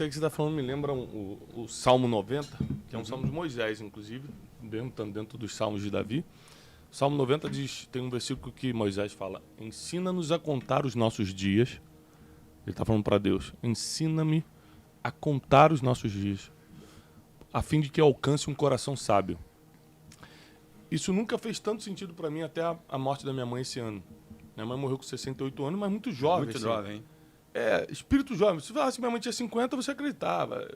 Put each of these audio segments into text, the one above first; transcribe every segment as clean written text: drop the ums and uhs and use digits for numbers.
Isso aí que você está falando me lembra o Salmo 90, que é um salmo de Moisés, inclusive, estando dentro dos salmos de Davi. O Salmo 90 diz, tem um versículo que Moisés fala: ensina-nos a contar os nossos dias. Ele está falando para Deus: ensina-me a contar os nossos dias, a fim de que eu alcance um coração sábio. Isso nunca fez tanto sentido para mim até a morte da minha mãe esse ano. Minha mãe morreu com 68 anos, mas muito jovem. Muito assim. jovem, hein? Espírito jovem. Se falasse que minha mãe tinha 50, você acreditava.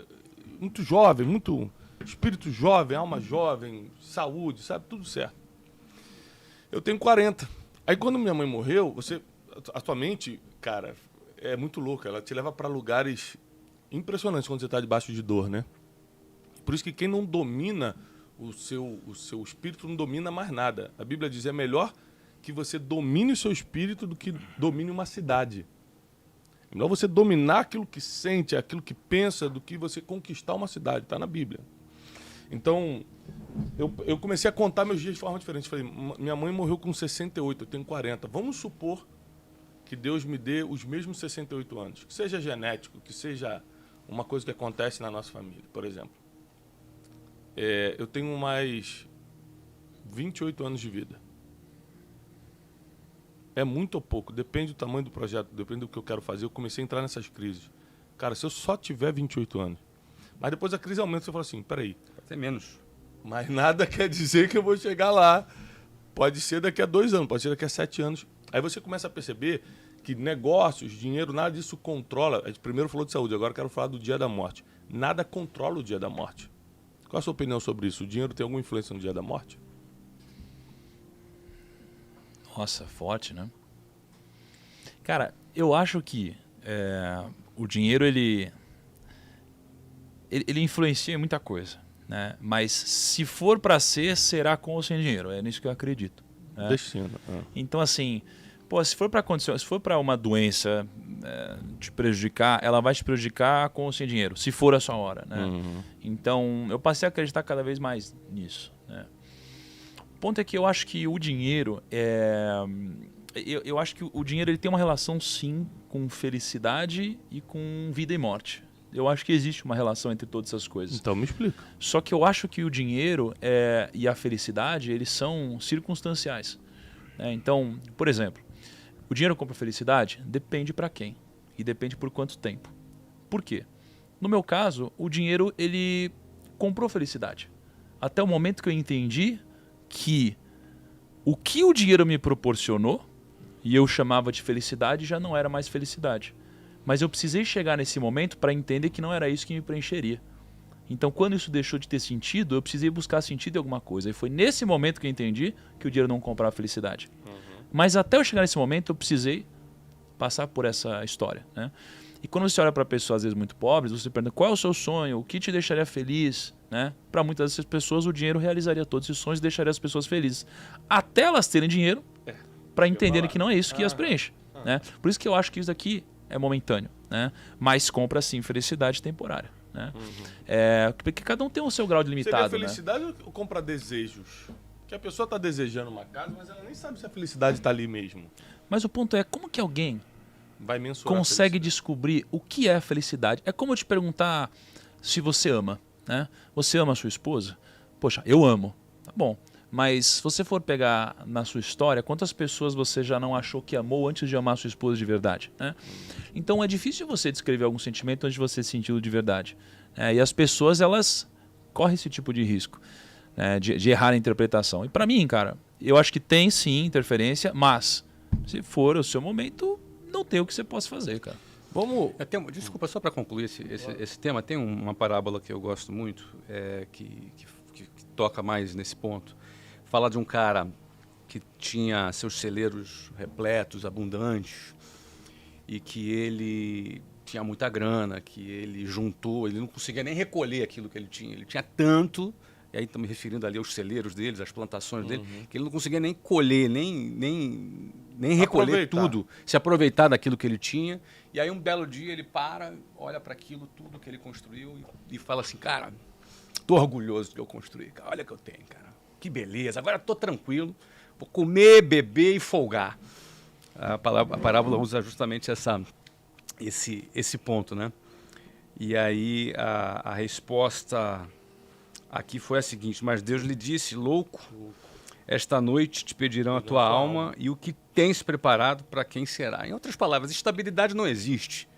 Muito jovem, muito espírito jovem, alma jovem, saúde, sabe? Tudo certo. Eu tenho 40. Aí quando minha mãe morreu, a tua mente, cara, é muito louca. Ela te leva para lugares impressionantes quando você está debaixo de dor, né? Por isso que quem não domina o seu espírito não domina mais nada. A Bíblia diz: é melhor que você domine o seu espírito do que domine uma cidade. É melhor você dominar aquilo que sente, aquilo que pensa, do que você conquistar uma cidade. Está na Bíblia. Então, eu comecei a contar meus dias de forma diferente. Falei, minha mãe morreu com 68, eu tenho 40. Vamos supor que Deus me dê os mesmos 68 anos. Que seja genético, que seja uma coisa que acontece na nossa família, por exemplo. Eu tenho mais 28 anos de vida. É muito ou pouco, depende do tamanho do projeto, depende do que eu quero fazer. Eu comecei a entrar nessas crises. Cara, se eu só tiver 28 anos, mas depois a crise aumenta, você fala assim, peraí. Pode ser menos. Mas nada quer dizer que eu vou chegar lá. Pode ser daqui a 2 anos, pode ser daqui a 7 anos. Aí você começa a perceber que negócios, dinheiro, nada disso controla. A gente primeiro falou de saúde, agora eu quero falar do dia da morte. Nada controla o dia da morte. Qual a sua opinião sobre isso? O dinheiro tem alguma influência no dia da morte? Nossa, forte, né? Cara, eu acho que o dinheiro, ele influencia em muita coisa, né? Mas se for para ser, será com ou sem dinheiro. É nisso que eu acredito. Né? Destino. Então, assim, se for para condição, se for para uma doença te prejudicar, ela vai te prejudicar com ou sem dinheiro, se for a sua hora, né? Uhum. Então, eu passei a acreditar cada vez mais nisso, né? O ponto é que eu acho que o dinheiro eu acho que o dinheiro ele tem uma relação, sim, com felicidade e com vida e morte. Eu acho que existe uma relação entre todas essas coisas. Então me explica. Só que eu acho que o dinheiro e a felicidade, eles são circunstanciais. Né? Então, por exemplo, o dinheiro compra felicidade? Depende para quem. E depende por quanto tempo. Por quê? No meu caso, o dinheiro ele comprou felicidade. Até o momento que eu entendi que o que o dinheiro me proporcionou, e eu chamava de felicidade, já não era mais felicidade. Mas eu precisei chegar nesse momento para entender que não era isso que me preencheria. Então, quando isso deixou de ter sentido, eu precisei buscar sentido em alguma coisa. E foi nesse momento que eu entendi que o dinheiro não comprava felicidade. Mas até eu chegar nesse momento, eu precisei passar por essa história. Né? E quando você olha para pessoas, às vezes, muito pobres, você pergunta qual é o seu sonho, o que te deixaria feliz? Né? Para muitas dessas pessoas, o dinheiro realizaria todos esses sonhos e deixaria as pessoas felizes. Até elas terem dinheiro para entenderem que não é isso que as preenche. Né? Por isso que eu acho que isso daqui é momentâneo. Né? Mas compra, sim, felicidade temporária. Né? Porque cada um tem o seu grau de limitado. Seria felicidade, né? Ou comprar desejos? Que a pessoa está desejando uma casa, mas ela nem sabe se a felicidade está ali mesmo. Mas o ponto é, como que alguém vai mensurar consegue descobrir o que é felicidade? É como eu te perguntar se você ama. Né? Você ama a sua esposa? Poxa, eu amo. Tá bom. Mas se você for pegar na sua história, quantas pessoas você já não achou que amou antes de amar a sua esposa de verdade? Né? Então é difícil você descrever algum sentimento antes de você sentir-lo de verdade. E as pessoas, elas correm esse tipo de risco, né? de errar a interpretação. E para mim, cara, eu acho que tem sim interferência, mas se for o seu momento, não tem o que você possa fazer, cara. Vamos... Desculpa, só para concluir esse tema, tem uma parábola que eu gosto muito, que toca mais nesse ponto. Fala de um cara que tinha seus celeiros repletos, abundantes, e que ele tinha muita grana, que ele juntou, ele não conseguia nem recolher aquilo que ele tinha tanto, e aí estamos me referindo ali aos celeiros deles, às plantações dele, que ele não conseguia nem colher, nem recolher tudo, se aproveitar daquilo que ele tinha. E aí um belo dia ele para, olha para aquilo tudo que ele construiu e fala assim, cara, tô orgulhoso do que eu construí, cara, olha o que eu tenho, cara, que beleza, agora tô tranquilo, vou comer, beber e folgar. A parábola usa justamente esse ponto, né? E aí a resposta aqui foi a seguinte: mas Deus lhe disse, louco, esta noite te pedirão a tua alma e o que tens preparado para quem será. Em outras palavras, estabilidade não existe.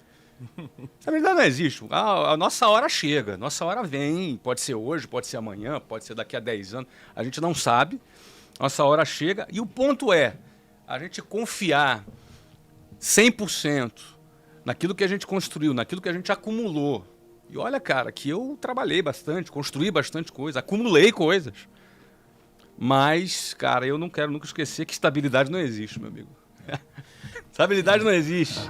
Estabilidade não existe. A nossa hora chega, nossa hora vem. Pode ser hoje, pode ser amanhã, pode ser daqui a 10 anos. A gente não sabe. Nossa hora chega. E o ponto é a gente confiar 100% naquilo que a gente construiu, naquilo que a gente acumulou. E olha, cara, que eu trabalhei bastante, construí bastante coisa, acumulei coisas. Mas, cara, eu não quero nunca esquecer que estabilidade não existe, meu amigo. Estabilidade não existe.